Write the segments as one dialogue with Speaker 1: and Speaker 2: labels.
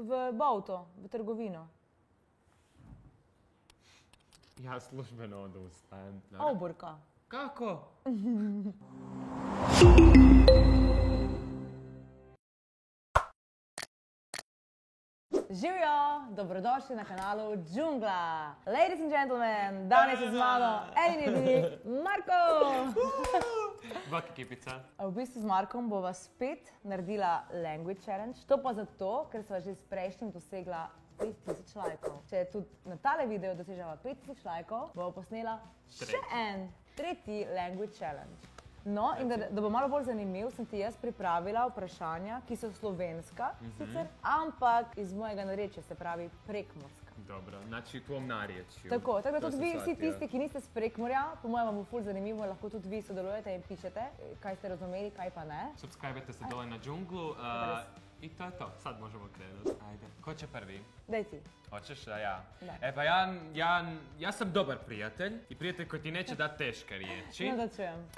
Speaker 1: v Bauto, v trgovino.
Speaker 2: Ja službeno odustajem.
Speaker 1: Auburka.
Speaker 2: Kako?
Speaker 1: Živjo, dobrodošli na kanalu Džungla. Ladies and gentlemen, danes je z mano edini Marko.
Speaker 2: Bak ekipica.
Speaker 1: V bistvu z Markom bova spet naredila language challenge. To pa zato, ker sva že s prejšnjim dosegla 5000 lajkov. Če tudi na tale video doseževa 5000 lajkov, bova posnela še en tretji language challenge. No, in da bo malo bolj zanimiv, sem ti jaz pripravila vprašanja, ki so slovenska sicer, ampak iz mojega narečja, se pravi prekmurska.
Speaker 2: Dobro, znači v tvom narječju.
Speaker 1: Tako da tudi vi, vsi tisti, ki niste s Prekmurja, po mojem vam bo ful zanimivo, lahko tudi vi sodelujete in pišete, kaj ste razumeli, kaj pa ne.
Speaker 2: Subscribajte se dole na Džunglu i to je to. Sad možemo krenuti. Ajde. Ko će prvi?
Speaker 1: Daj ti.
Speaker 2: Hoćeš da ja?
Speaker 1: Da.
Speaker 2: E pa ja sam dobar prijatelj i prijatelj koji ti neće dati teške riječi.
Speaker 1: No da čujem.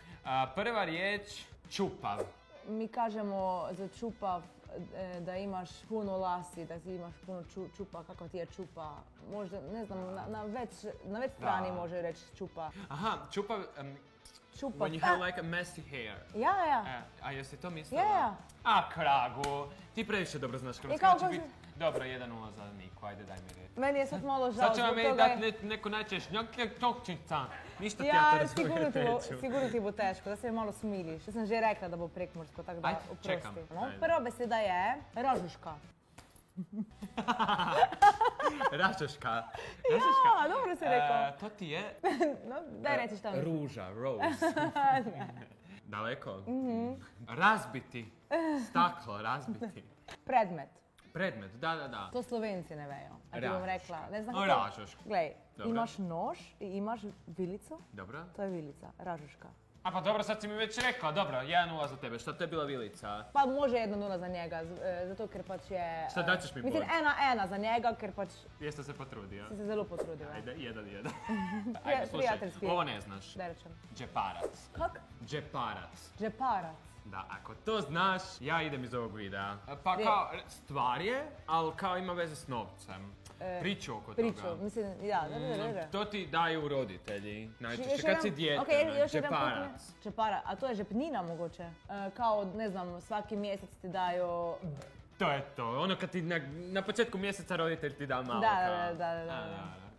Speaker 2: Prva riječ, čupav.
Speaker 1: Mi kažemo za čupav da imaš puno lasi, da ti imaš puno čupa, kako ti je čupa. Možda, ne znam, na već strani može reći čupa.
Speaker 2: Aha, čupav,
Speaker 1: Čupav.
Speaker 2: when you have like a messy hair.
Speaker 1: Ja.
Speaker 2: A jesi to mislila?
Speaker 1: Ja.
Speaker 2: A kragu, ti previše dobro znaš hrvatski.
Speaker 1: kako
Speaker 2: Će
Speaker 1: si-
Speaker 2: biti dobro, 1-0 za Niku, ajde daj mi riječ.
Speaker 1: Meni je sad malo žao
Speaker 2: Sad će vam
Speaker 1: zbog
Speaker 2: meni
Speaker 1: toga.
Speaker 2: dati neko najčešnjake tokčica. Ništa ti ja
Speaker 1: Ja,
Speaker 2: to razumijem.
Speaker 1: sigurno ti bo teško, da se mi malo smiliš. Ja sam že rekla da bo prekmursko, tako da
Speaker 2: Ajde,
Speaker 1: oprosti.
Speaker 2: čekam.
Speaker 1: No,
Speaker 2: Ajde.
Speaker 1: prva beseda je ražuška.
Speaker 2: Ražoška.
Speaker 1: Ja, dobro si rekao.
Speaker 2: To ti je
Speaker 1: No, daj reci šta misliš.
Speaker 2: ruža, rose. Daleko? Razbiti. Staklo, razbiti.
Speaker 1: Predmet.
Speaker 2: Predmet, da.
Speaker 1: To Slovenci ne vejo. A ti bom
Speaker 2: Ražuška.
Speaker 1: rekla. Ne znam
Speaker 2: O,
Speaker 1: kako...
Speaker 2: ražuška.
Speaker 1: Glej,
Speaker 2: Dobro.
Speaker 1: imaš nož i imaš vilicu.
Speaker 2: Dobro.
Speaker 1: To je vilica, ražuška.
Speaker 2: A pa dobro, sad si mi već rekla, dobro, 1-0 za tebe, šta to je bila vilica?
Speaker 1: Pa može 1-0 za njega, zato ker pač je...
Speaker 2: Šta daćeš mi
Speaker 1: Mislim,
Speaker 2: bod?
Speaker 1: 1-1 za njega, ker pač
Speaker 2: Jeste se potrudio?
Speaker 1: si se zelo potrudila.
Speaker 2: Ajde, 1-1. Ajde, slušaj,
Speaker 1: Prijateljski.
Speaker 2: ovo ne znaš.
Speaker 1: Daj rečem.
Speaker 2: Džeparac.
Speaker 1: Kak?
Speaker 2: Džeparac.
Speaker 1: Džeparac.
Speaker 2: Da, ako to znaš, ja idem iz ovog videa. Pa
Speaker 1: Je.
Speaker 2: kao, stvar je, ali kao ima veze s novcem. Priču oko
Speaker 1: Priču,
Speaker 2: toga.
Speaker 1: mislim, ja, da.
Speaker 2: To ti daju roditelji, najčešće
Speaker 1: Još
Speaker 2: kad
Speaker 1: jedan-
Speaker 2: si dijete,
Speaker 1: Okej, još jedan
Speaker 2: džeparac.
Speaker 1: put. Džeparac, a to je žepnina mogoče. Kao, ne znam, svaki mjesec ti daju...
Speaker 2: To je to, ono kad ti na početku mjeseca roditelj ti da malo
Speaker 1: Da,
Speaker 2: kao...
Speaker 1: da.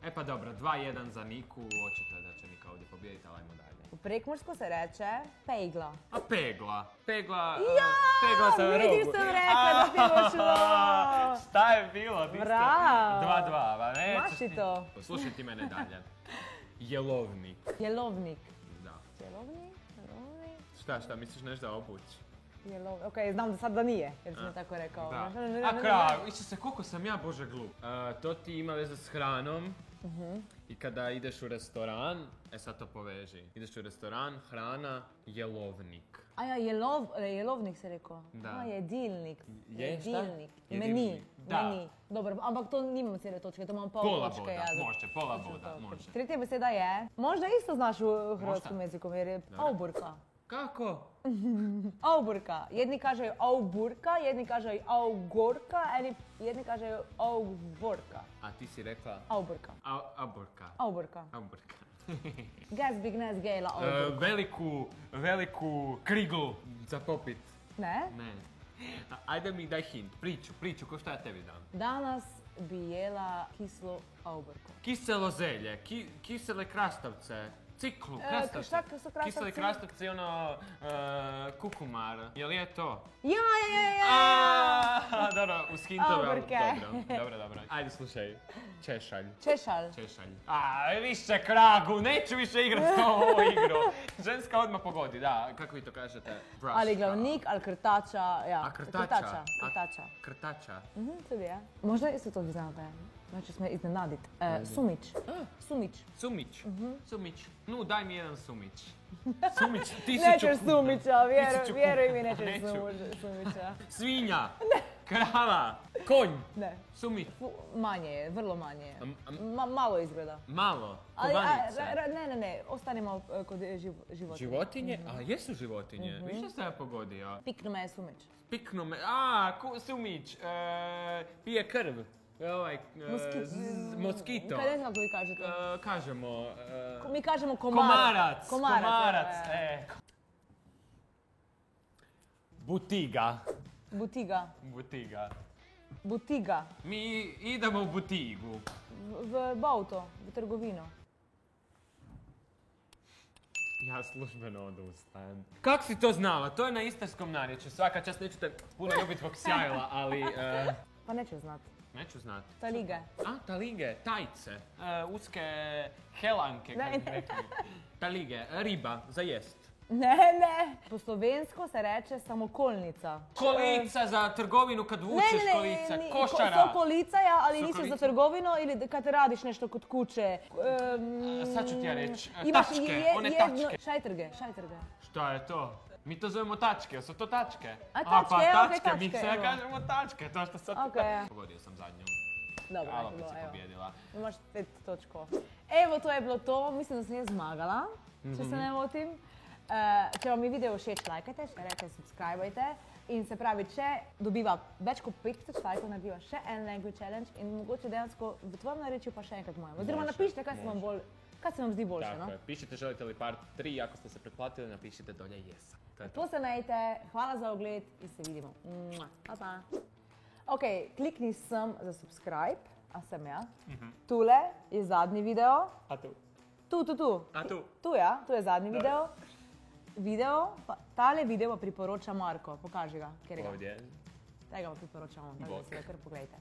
Speaker 2: E pa dobro, 2-1 za Niku, očito je da će Nika ovdje pobijediti, ali ajmo dalje.
Speaker 1: U prekmursko se reče pegla.
Speaker 2: A pegla? Pegla
Speaker 1: Ja,
Speaker 2: sa
Speaker 1: vidiš
Speaker 2: rogu.
Speaker 1: sam rekla da ti imaš ovo.
Speaker 2: Šta je bilo? Niste-
Speaker 1: Bravo.
Speaker 2: 2-2, ba nećeš
Speaker 1: Maši
Speaker 2: ti.
Speaker 1: to.
Speaker 2: Slušaj ti mene dalje. Jelovnik.
Speaker 1: Jelovnik.
Speaker 2: Da.
Speaker 1: Jelovnik?
Speaker 2: Šta, misliš nešto obući?
Speaker 1: Okej, znam da sad da nije, jer si mi tako rekao.
Speaker 2: Da. A kraj, Isuse, koliko sam ja bože glup. To ti ima veze s hranom. I kada ideš u restoran, sad to poveži. Ideš u restoran, hrana, jelovnik.
Speaker 1: A ja, jelovnik se rekao.
Speaker 2: Da.
Speaker 1: A, jedilnik.
Speaker 2: Je, šta?
Speaker 1: Jedilnik.
Speaker 2: Jedilnik.
Speaker 1: Meni.
Speaker 2: Da.
Speaker 1: Meni. Dobro, ampak to nimam cijele točke, to imam
Speaker 2: Pola
Speaker 1: pola točke.
Speaker 2: boda,
Speaker 1: ja,
Speaker 2: može, pola
Speaker 1: točno
Speaker 2: boda,
Speaker 1: to.
Speaker 2: može.
Speaker 1: Treća beseda je, možda isto znaš u hrvatskom jeziku, jer je auburka.
Speaker 2: Kako?
Speaker 1: Auburka. Jedni kažeju auburka, jedni kažeju augorka, jedni kažeju auvorka.
Speaker 2: A ti si rekla?
Speaker 1: Auburka.
Speaker 2: Aburka.
Speaker 1: Auburka.
Speaker 2: Aburka.
Speaker 1: Gas big nas gejla auburka.
Speaker 2: Veliku kriglu za popit.
Speaker 1: Ne?
Speaker 2: Ne. Ajde mi daj hint, priču, ko šta ja tebi dam?
Speaker 1: Danas bi jela kislu auburku.
Speaker 2: Kiselo zelje, kisele krastavce, ciklu, krastavce.
Speaker 1: šta su krastavci?
Speaker 2: Kiseli krastavci i ono, kukumar, jel je to?
Speaker 1: Ja!
Speaker 2: Dobro, uz hintove, ali
Speaker 1: Auburke.
Speaker 2: dobro. Ajde slušaj, češalj.
Speaker 1: Češalj.
Speaker 2: Više kragu, neću više igrat ovu igru. Ženska odmah pogodi, da, kako vi to kažete? Brush.
Speaker 1: Ali glavnik, ali krtača, ja.
Speaker 2: A krtača?
Speaker 1: Krtača.
Speaker 2: Krtača.
Speaker 1: To bi ja. Možda isto to bi znala da je. Znači smo iznenadit. Sumić.
Speaker 2: Sumić. No, daj mi jedan sumić. Sumić, 1000
Speaker 1: Nećeš
Speaker 2: kuna.
Speaker 1: Sumića,
Speaker 2: 1000 kuna.
Speaker 1: vjeruj mi, nećeš
Speaker 2: Neću.
Speaker 1: Sumića.
Speaker 2: Svinja. Krava. Konj.
Speaker 1: Ne.
Speaker 2: Sumić.
Speaker 1: Manje je, vrlo manje je. Malo izgleda.
Speaker 2: Malo.
Speaker 1: Ali,
Speaker 2: Kovanica.
Speaker 1: ne, ostanemo kod životinja.
Speaker 2: Životinje? A jesu životinje? Više sam ja pogodio.
Speaker 1: Piknu me je sumić.
Speaker 2: Piknu me, sumić. Pije krv. Moskito.
Speaker 1: Ne znam kako vi kažete.
Speaker 2: Kažemo...
Speaker 1: Mi kažemo komarac.
Speaker 2: Komarac. Butiga.
Speaker 1: Butiga.
Speaker 2: Mi idemo u butigu.
Speaker 1: V auto, v trgovino.
Speaker 2: Ja službeno odustajem. Kako si to znala? To je na istarskom narječju. Svaka čast, neću te puno ljubit tvog sjajla, ali...
Speaker 1: Pa neću znat.
Speaker 2: Neću znat.
Speaker 1: Talige.
Speaker 2: Talige, tajce, uske helanke, kako bi rekli. Talige, riba, za jest.
Speaker 1: Ne. Po slovensko se reče samokolnica.
Speaker 2: Kolica za trgovinu kad vučeš kolica, košara.
Speaker 1: So kolica, ja, ali nisu za trgovinu ili kad radiš nešto kod kuće.
Speaker 2: Sad ću ti ja reći,
Speaker 1: Imaš
Speaker 2: tačke, one tačke.
Speaker 1: Šajtrge.
Speaker 2: Šta je to? Mi to zovemo tačke, su to tačke?
Speaker 1: Tačke,
Speaker 2: mi sve kažemo tačke, to što sad... Pogodio sam zadnju.
Speaker 1: Dobro,
Speaker 2: opet si pobjedila.
Speaker 1: Imaš 5 točko. Evo, to je bilo to. Mislim da sam je zmagala, če se ne motim. Če vam je video všeč, lajkajte, še reče, subscribajte. In se pravi, če dobiva več kot 5000 lajkov, narediva še en language challenge in mogoče dejansko v tvojem narečju pa še enkrat mojem. Oziroma napišite, kaj se vam zdi boljše, no?
Speaker 2: Tako je, pišite želite li part 3, ako ste se pretplatili, napišite dolje yes.
Speaker 1: To se najte, hvala za ogled in se vidimo. Pa. Ok, klikni sem za subscribe, a sem ja. Tule je zadnji video.
Speaker 2: A tu?
Speaker 1: Tu.
Speaker 2: A tu?
Speaker 1: Tu ja, tu je zadnji video. Tale video pa priporoča Marko, pokaži ga, kjer ga.
Speaker 2: Ovdje.
Speaker 1: Tega pa priporočam vam, tako da si ga kar pogledajte.